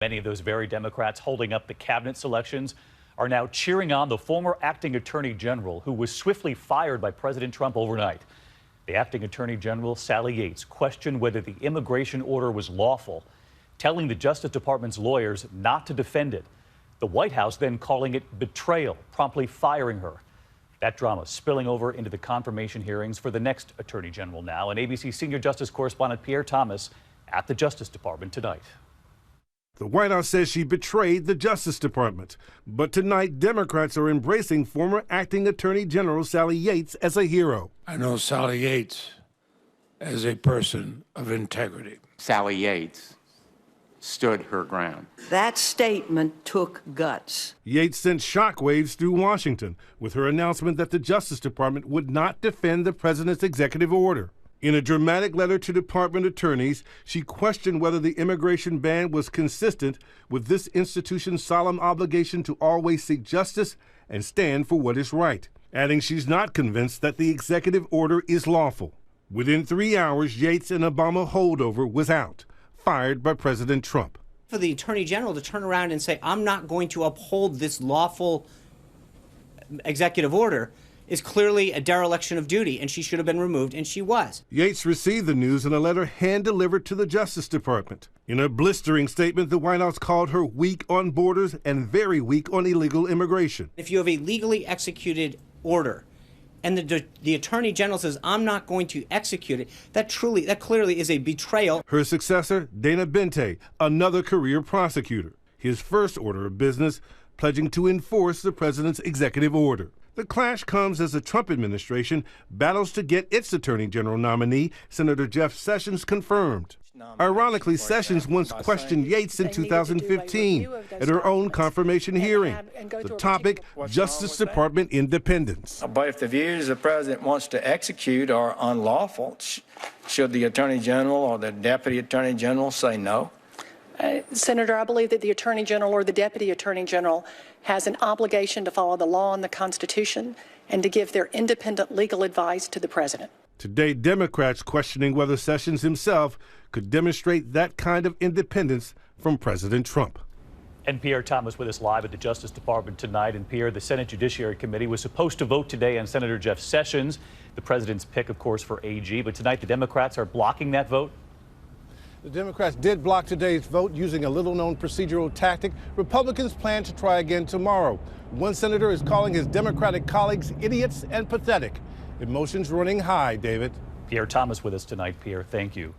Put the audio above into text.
Many of those very Democrats holding up the cabinet selections are now cheering on the former acting attorney general who was swiftly fired by President Trump overnight. The acting attorney general, Sally Yates, questioned whether the immigration order was lawful, telling the Justice Department's lawyers not to defend it. The White House then calling it betrayal, promptly firing her. That drama spilling over into the confirmation hearings for the next attorney general now. And ABC senior justice correspondent Pierre Thomas at the Justice Department tonight. The White House says she betrayed the Justice Department. But tonight, Democrats are embracing former acting Attorney General Sally Yates as a hero. I know Sally Yates as a person of integrity. Sally Yates stood her ground. That statement took guts. Yates sent shockwaves through Washington with her announcement that the Justice Department would not defend the president's executive order. In a dramatic letter to department attorneys, she questioned whether the immigration ban was consistent with this institution's solemn obligation to always seek justice and stand for what is right, adding she's not convinced that the executive order is lawful. Within 3 hours, Yates' and Obama holdover was out, fired by President Trump. For the Attorney General to turn around and say, I'm not going to uphold this lawful executive order, is clearly a dereliction of duty, and she should have been removed, and she was. Yates received the news in a letter hand-delivered to the Justice Department. In a blistering statement, the White House called her weak on borders and very weak on illegal immigration. If you have a legally executed order, and the Attorney General says, I'm not going to execute it, that clearly is a betrayal. Her successor, Dana Bente, another career prosecutor. His first order of business, pledging to enforce the president's executive order. The clash comes as the Trump administration battles to get its Attorney General nominee, Senator Jeff Sessions, confirmed. Ironically, Sessions once questioned Yates in 2015 at her own confirmation hearing. The topic, Justice Department independence. But if the views the president wants to execute are unlawful, should the Attorney General or the Deputy Attorney General say no? Senator, I believe that the Attorney General or the Deputy Attorney General has an obligation to follow the law and the Constitution and to give their independent legal advice to the President. Today, Democrats questioning whether Sessions himself could demonstrate that kind of independence from President Trump. And Pierre Thomas with us live at the Justice Department tonight. And Pierre, the Senate Judiciary Committee was supposed to vote today on Senator Jeff Sessions, the president's pick, of course, for AG. But tonight, the Democrats are blocking that vote. The Democrats did block today's vote using a little-known procedural tactic. Republicans plan to try again tomorrow. One senator is calling his Democratic colleagues idiots and pathetic. Emotions running high, David. Pierre Thomas with us tonight. Pierre, thank you.